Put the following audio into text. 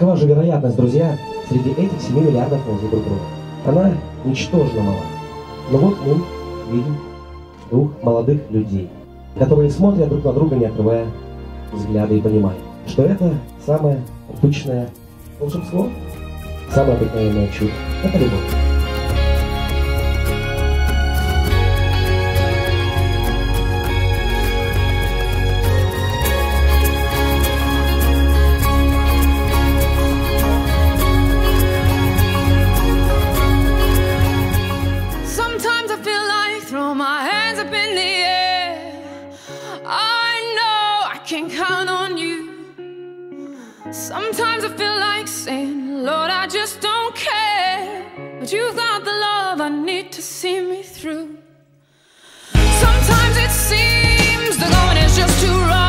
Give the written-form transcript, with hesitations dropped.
Какова же вероятность, друзья, среди этих 7 миллиардов найти друг друга? Она ничтожно мала. Но вот мы видим двух молодых людей, которые смотрят друг на друга, не отрывая взгляда, и понимают, что это самое обычное волшебство, самое обыкновенное чудо. Это любовь. Sometimes I feel like saying, Lord, I just don't care, but you've got the love I need to see me through. Sometimes it seems the going is just too rough.